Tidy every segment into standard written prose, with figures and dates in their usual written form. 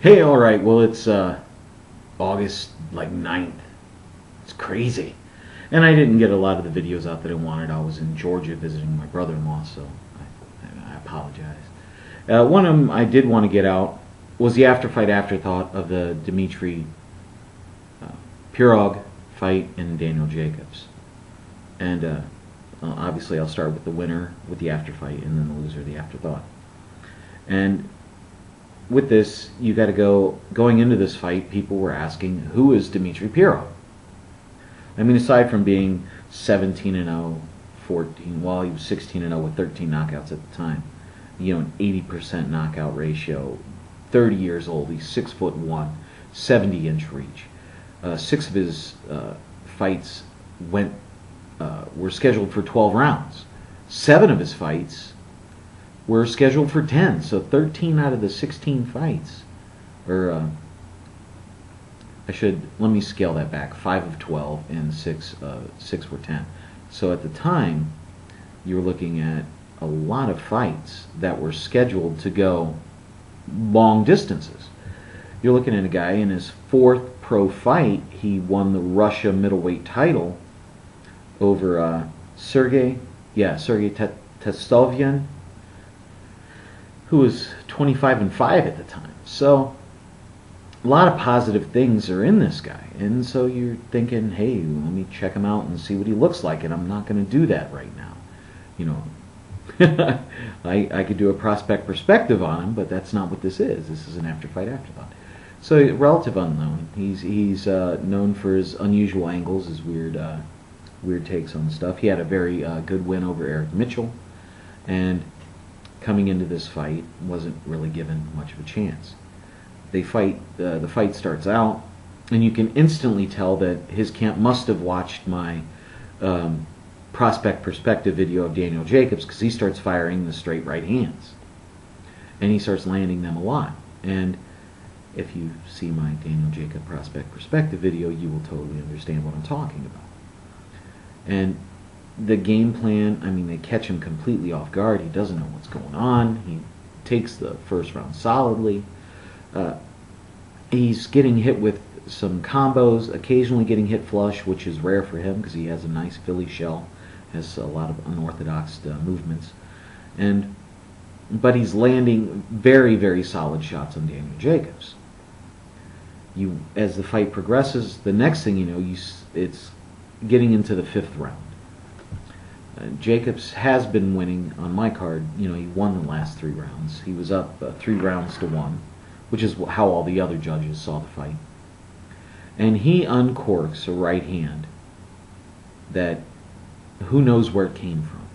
Hey, alright, well it's August like 9th. It's crazy. And I didn't get a lot of the videos out that I wanted. I was in Georgia visiting my brother-in-law, so I apologize. One of them I did want to get out was the Afterfight Afterthought of the Dmitry Pirog fight and Daniel Jacobs. And obviously I'll start with the winner with the Afterfight and then the loser the Afterthought. And with this, you got to going into this fight, people were asking, who is Dmitry Pirog? I mean, aside from being 17-0, 14, well, he was 16-0 with 13 knockouts at the time. You know, an 80% knockout ratio. 30 years old. He's 6'1", 70-inch reach. 6 of his fights were scheduled for 12 rounds. 7 of his fights were scheduled for 10. So 13 out of the 16 fights, or let me scale that back. 5 of 12 and 6 were 10. So at the time, you were looking at a lot of fights that were scheduled to go long distances. You're looking at a guy in his 4th pro fight. He won the Russia middleweight title over Sergey Testovian, who was 25-5 at the time. So a lot of positive things are in this guy, and so you're thinking, hey, let me check him out and see what he looks like, and I'm not going to do that right now. You know, I could do a prospect perspective on him, but that's not what this is. This is an Afterfight Afterthought. So relative unknown. He's known for his unusual angles, his weird takes on stuff. He had a very good win over Eric Mitchell, and coming into this fight wasn't really given much of a chance. The fight starts out, and you can instantly tell that his camp must have watched my prospect perspective video of Daniel Jacobs, because he starts firing the straight right hands, and he starts landing them a lot. And if you see my Daniel Jacob prospect perspective video, you will totally understand what I'm talking about. And the game plan, I mean, they catch him completely off guard. He doesn't know what's going on. He takes the first round solidly. He's getting hit with some combos, occasionally getting hit flush, which is rare for him because he has a nice Philly shell, has a lot of unorthodox movements, but he's landing very, very solid shots on Daniel Jacobs. As the fight progresses, the next thing you know, it's getting into the 5th round. Jacobs has been winning on my card. You know, he won the last 3 rounds. He was up 3 rounds to 1, which is how all the other judges saw the fight. And he uncorks a right hand that who knows where it came from.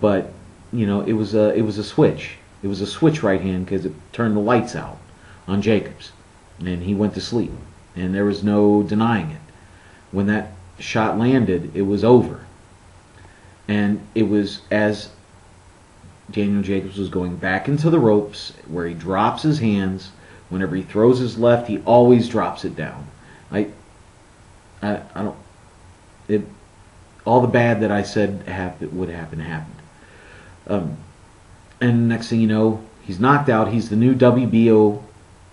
But you know, it was a switch. It was a switch right hand because it turned the lights out on Jacobs, and he went to sleep. And there was no denying it. When that shot landed, it was over. And it was as Daniel Jacobs was going back into the ropes, where he drops his hands. Whenever he throws his left, he always drops it down. All the bad that I said would happen happened. And next thing you know, he's knocked out. He's the new WBO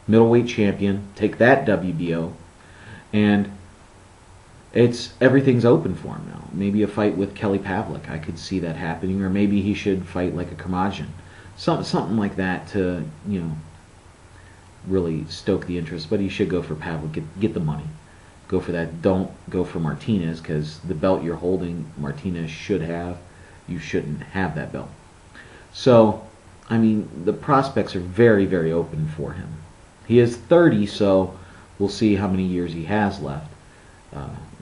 middleweight champion. Take that, WBO. And everything's open for him now. Maybe a fight with Kelly Pavlik. I could see that happening. Or maybe he should fight like a Curmudgeon. Something like that to, you know, really stoke the interest. But he should go for Pavlik. Get the money. Go for that. Don't go for Martinez, because the belt you're holding, Martinez should have. You shouldn't have that belt. So, I mean, the prospects are very, very open for him. He is 30, so we'll see how many years he has left.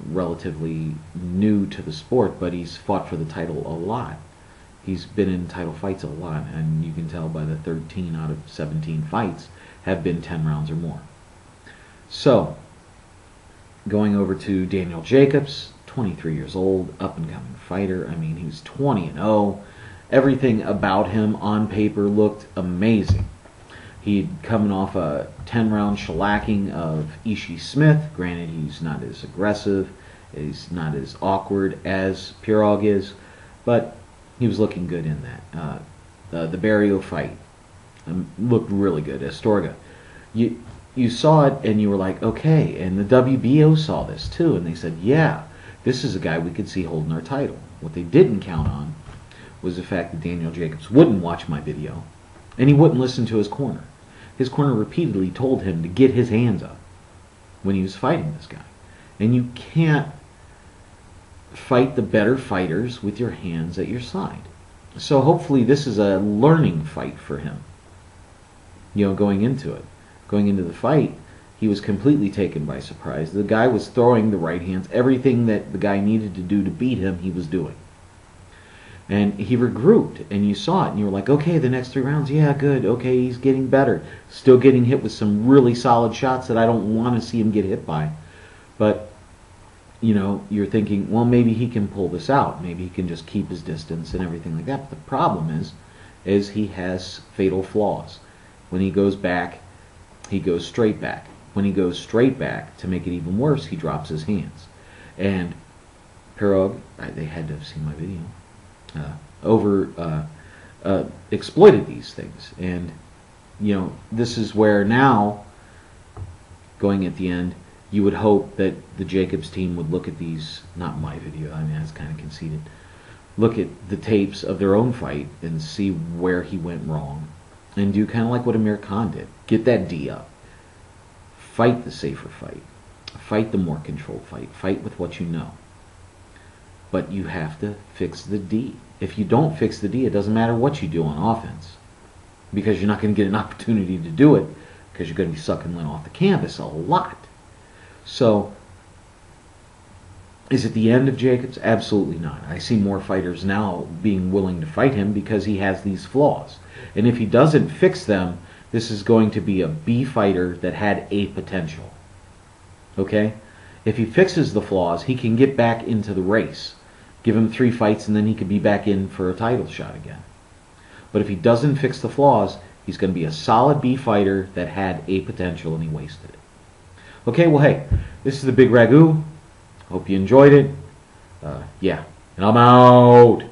Relatively new to the sport, but he's fought for the title a lot. He's been in title fights a lot, and you can tell by the 13 out of 17 fights have been 10 rounds or more. So, going over to Daniel Jacobs, 23 years old, up-and-coming fighter. I mean, he was 20-0. Everything about him on paper looked amazing. He'd coming off a 10-round shellacking of Ishii Smith. Granted, he's not as aggressive, he's not as awkward as Pirog is, but he was looking good in that. The Barrio fight looked really good. Astorga you saw it and you were like, okay, and the WBO saw this too, and they said, yeah, this is a guy we could see holding our title. What they didn't count on was the fact that Daniel Jacobs wouldn't watch my video, and he wouldn't listen to his corner. His corner repeatedly told him to get his hands up when he was fighting this guy. And you can't fight the better fighters with your hands at your side. So hopefully this is a learning fight for him. You know, going into it. Going into the fight, he was completely taken by surprise. The guy was throwing the right hands. Everything that the guy needed to do to beat him, he was doing. And he regrouped, and you saw it, and you were like, okay, the next 3 rounds, yeah, good, okay, he's getting better. Still getting hit with some really solid shots that I don't want to see him get hit by. But, you know, you're thinking, well, maybe he can pull this out. Maybe he can just keep his distance and everything like that. But the problem is he has fatal flaws. When he goes back, he goes straight back. When he goes straight back, to make it even worse, he drops his hands. And Pirog, they had to have seen my video, exploited these things. And, you know, this is where now, going at the end, you would hope that the Jacobs team would look at these, not my video, I mean, that's kind of conceited, look at the tapes of their own fight and see where he went wrong. And do kind of like what Amir Khan did. Get that D up. Fight the safer fight. Fight the more controlled fight. Fight with what you know. But you have to fix the D. If you don't fix the D, it doesn't matter what you do on offense. Because you're not going to get an opportunity to do it, because you're going to be sucking lint off the canvas a lot. So, is it the end of Jacobs? Absolutely not. I see more fighters now being willing to fight him because he has these flaws. And if he doesn't fix them, this is going to be a B fighter that had A potential. Okay? If he fixes the flaws, he can get back into the race. Give him 3 fights and then he could be back in for a title shot again. But if he doesn't fix the flaws, he's going to be a solid B fighter that had A potential and he wasted it. Okay, well, hey, this is the Bigragu. Hope you enjoyed it. Yeah, and I'm out.